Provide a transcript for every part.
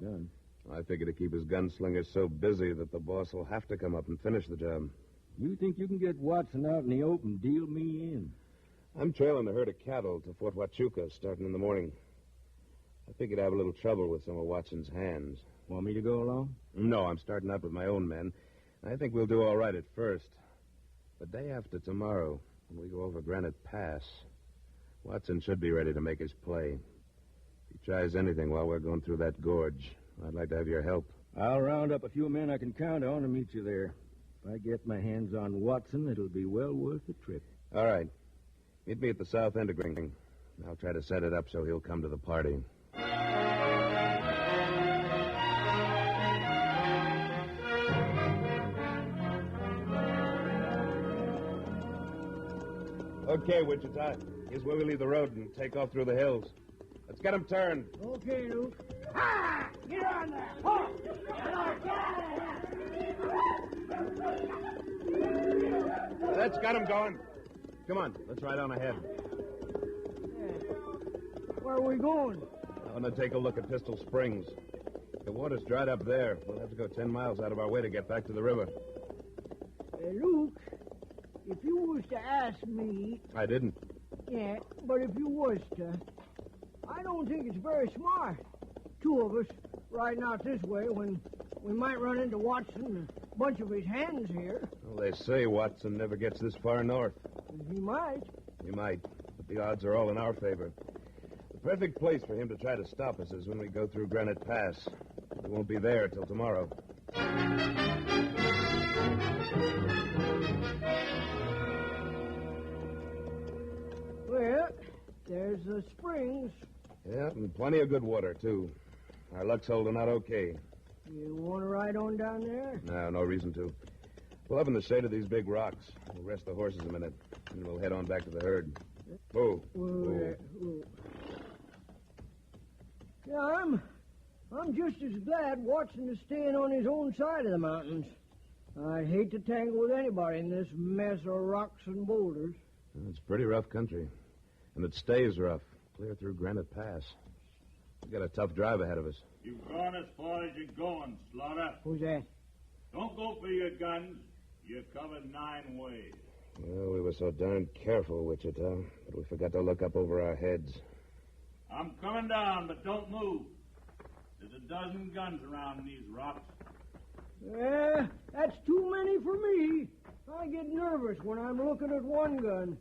done. I figure to keep his gunslinger so busy that the boss will have to come up and finish the job. You think you can get Watson out in the open, deal me in? I'm trailing a herd of cattle to Fort Huachuca starting in the morning. I figured I'd have a little trouble with some of Watson's hands. Want me to go along? No, I'm starting out with my own men. I think we'll do all right at first. The day after tomorrow, when we go over Granite Pass, Watson should be ready to make his play. If he tries anything while we're going through that gorge, I'd like to have your help. I'll round up a few men I can count on to meet you there. If I get my hands on Watson, it'll be well worth the trip. All right. Meet me at the south end of Green. I'll try to set it up so he'll come to the party. Okay, Wichita. Here's where we leave the road and take off through the hills. Let's get him turned. Okay, Luke. Ah! Get on there! Oh! That's got him going. Come on, let's ride on ahead. Where are we going? I want to take a look at Pistol Springs. The water's dried up there. We'll have to go 10 miles out of our way to get back to the river. Luke, if you was to ask me... I didn't. Yeah, but if you was to... I don't think it's very smart. Two of us riding out this way when we might run into Watson and a bunch of his hands here. Well, they say Watson never gets this far north. He might. He might, but the odds are all in our favor. The perfect place for him to try to stop us is when we go through Granite Pass. We won't be there till tomorrow. Well, there's the springs. Yeah, and plenty of good water, too. Our luck's holding out okay. You want to ride on down there? No reason to. We'll up in the shade of these big rocks. We'll rest the horses a minute, and we'll head on back to the herd. Whoa. Whoa. Yeah, I'm just as glad Watson is staying on his own side of the mountains. I'd hate to tangle with anybody in this mess of rocks and boulders. Well, it's pretty rough country, and it stays rough, clear through Granite Pass. We've got a tough drive ahead of us. You've gone as far as you're going, Slaughter. Who's that? Don't go for your guns. You're covered 9 ways. Well, we were so darn careful, Wichita, but we forgot to look up over our heads. I'm coming down, but don't move. There's a dozen guns around these rocks. That's too many for me. I get nervous when I'm looking at one gun.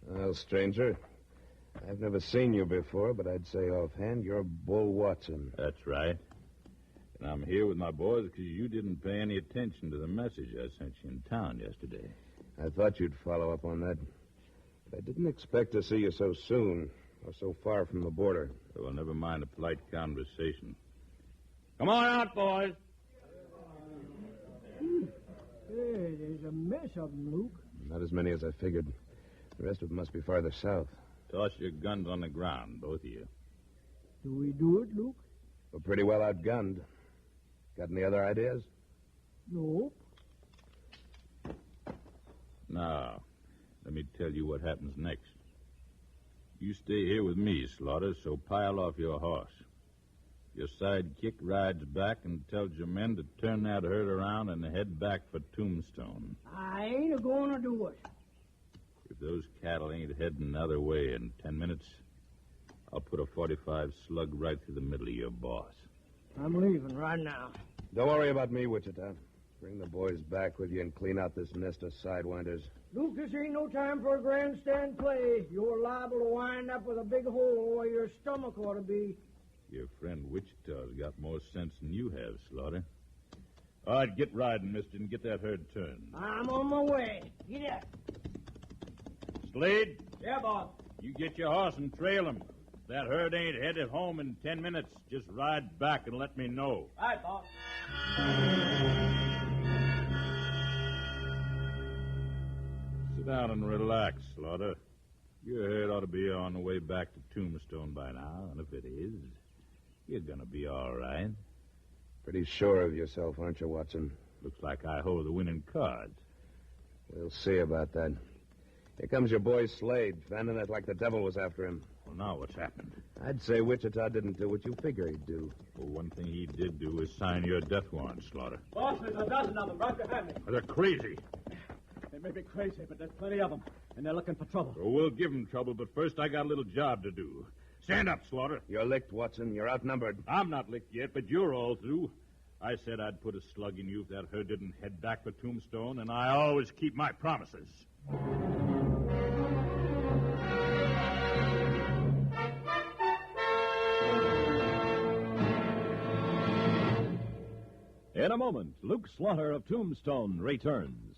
Well, stranger, I've never seen you before, but I'd say offhand you're Bull Watson. That's right. And I'm here with my boys because you didn't pay any attention to the message I sent you in town yesterday. I thought you'd follow up on that, but I didn't expect to see you so soon or so far from the border. Well, never mind a polite conversation. Come on out, boys. There's a mess of them, Luke. Not as many as I figured. The rest of them must be farther south. Toss your guns on the ground, both of you. Do we do it, Luke? We're pretty well outgunned. Got any other ideas? No. Now, let me tell you what happens next. You stay here with me, Slaughter, so pile off your horse. Your sidekick rides back and tells your men to turn that herd around and head back for Tombstone. I ain't a-going to do it. If those cattle ain't heading another way in 10 minutes, I'll put a .45 slug right through the middle of your boss. I'm leaving right now. Don't worry about me, Wichita. Bring the boys back with you and clean out this nest of sidewinders. Luke, this ain't no time for a grandstand play. You're liable to wind up with a big hole where your stomach ought to be. Your friend Wichita's got more sense than you have, Slaughter. All right, get riding, mister, and get that herd turned. I'm on my way. Get up. Slade? Yeah, boss. You get your horse and trail him. If that herd ain't headed home in 10 minutes, just ride back and let me know. All right, boss. Sit down and relax, Slaughter. Your herd ought to be on the way back to Tombstone by now, and if it is, you're going to be all right. Pretty sure of yourself, aren't you, Watson? Looks like I hold the winning cards. We'll see about that. Here comes your boy Slade, fanning it like the devil was after him. Well, now what's happened? I'd say Wichita didn't do what you figure he'd do. Well, one thing he did do was sign your death warrant, Slaughter. Boss, there's a dozen of them right behind me. They're crazy. They may be crazy, but there's plenty of them, and they're looking for trouble. Well, we'll give them trouble, but first I got a little job to do. Stand up, Slaughter. You're licked, Watson. You're outnumbered. I'm not licked yet, but you're all through. I said I'd put a slug in you if that herd didn't head back for Tombstone, and I always keep my promises. In a moment, Luke Slaughter of Tombstone returns.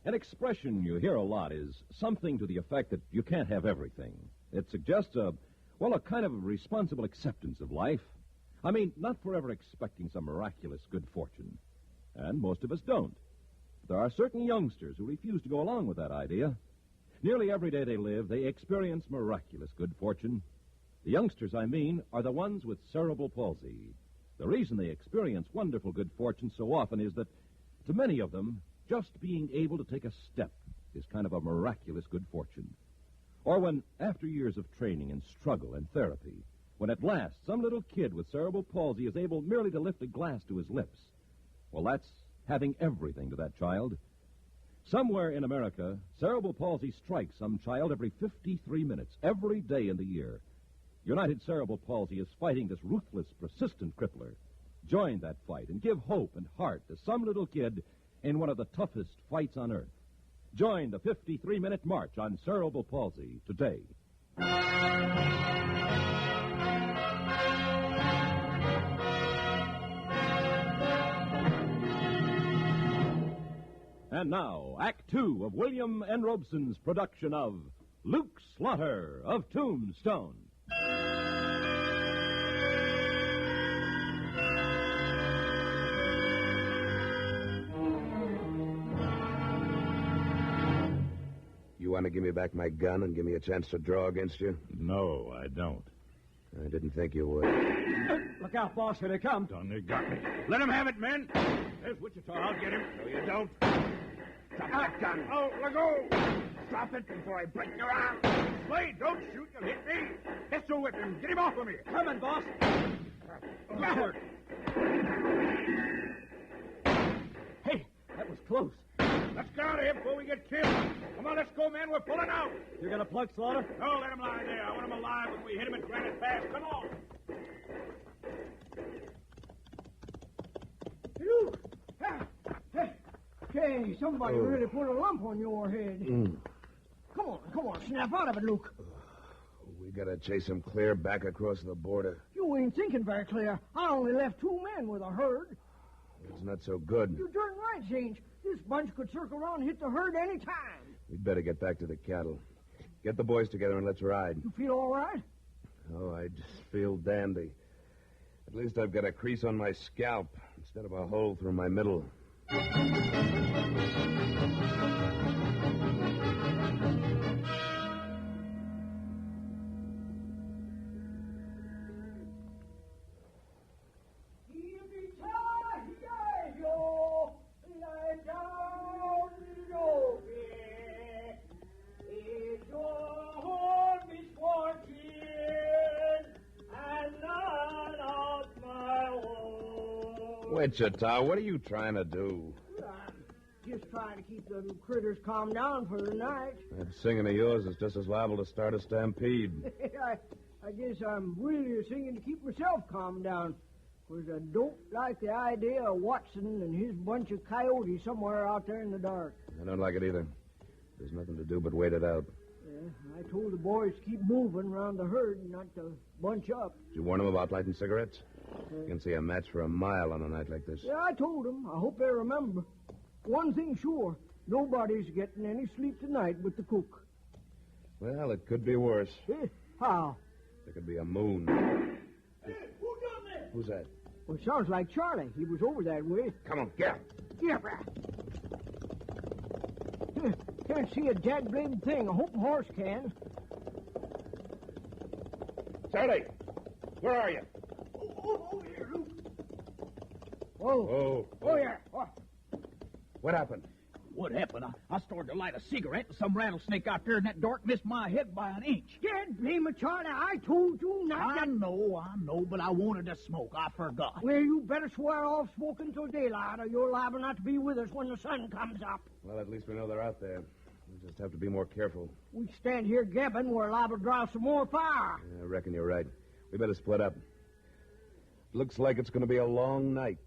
An expression you hear a lot is something to the effect that you can't have everything. It suggests a kind of responsible acceptance of life. I mean, not forever expecting some miraculous good fortune. And most of us don't. There are certain youngsters who refuse to go along with that idea. Nearly every day they live, they experience miraculous good fortune. The youngsters, I mean, are the ones with cerebral palsy. The reason they experience wonderful good fortune so often is that, to many of them, just being able to take a step is kind of a miraculous good fortune. Or when, after years of training and struggle and therapy, when at last some little kid with cerebral palsy is able merely to lift a glass to his lips, well, that's having everything to that child. Somewhere in America, cerebral palsy strikes some child every 53 minutes, every day in the year. United Cerebral Palsy is fighting this ruthless, persistent crippler. Join that fight and give hope and heart to some little kid in one of the toughest fights on earth. Join the 53-minute march on cerebral palsy today. And now, Act Two of William N. Robeson's production of Luke Slaughter of Tombstone. You want to give me back my gun and give me a chance to draw against you? No, I don't. I didn't think you would. Look out, boss, here they come. Done, they got me. Let him have it, men. There's Wichita. I'll get him. No, you don't. Drop that gun. Oh, let go. Drop it before I break your arm. Slade, don't shoot. You'll hit me. Pistol whip him. Get him off of me. Coming, boss. Backward. Hey, that was close. Let's get out of here before we get killed. Come on, let's go, man. We're pulling out. You're going to plug, Slaughter? No, let him lie there. I want him alive when we hit him at Granite Pass. Come on. Luke! Hey, somebody really put a lump on your head. Come on, snap out of it, Luke. We gotta chase him clear back across the border. You ain't thinking very clear. I only left 2 men with a herd. It's not so good. You're darn right, Saint. This bunch could circle around and hit the herd any time. We'd better get back to the cattle. Get the boys together and let's ride. You feel all right? Oh, I just feel dandy. At least I've got a crease on my scalp instead of a hole through my middle. Wichita, what are you trying to do? I'm just trying to keep them critters calmed down for the night. That singing of yours is just as liable to start a stampede. I guess I'm really singing to keep myself calmed down, because I don't like the idea of Watson and his bunch of coyotes somewhere out there in the dark. I don't like it either. There's nothing to do but wait it out. Yeah, I told the boys to keep moving around the herd and not to bunch up. Did you warn them about lighting cigarettes? You can see a match for a mile on a night like this. Yeah, I told them. I hope they remember. One thing sure, nobody's getting any sleep tonight but the cook. Well, it could be worse. How? There could be a moon. Hey, who done this? Who's that? Well, it sounds like Charlie. He was over that way. Come on, get up. Yeah, can't see a dad-blamed thing. I hope a horse can. Charlie, where are you? Over here, Luke. Whoa. Oh. Oh, yeah. Oh. What happened? What happened? I started to light a cigarette, and some rattlesnake out there in that dark missed my head by an inch. Scared, blame it, Charlie. I told you not I to... know, but I wanted to smoke. I forgot. Well, you better swear off smoking till daylight, or you're liable not to be with us when the sun comes up. Well, at least we know they're out there. We just have to be more careful. We stand here gabbing, we're liable to draw some more fire. I reckon you're right. We better split up. Looks like it's going to be a long night.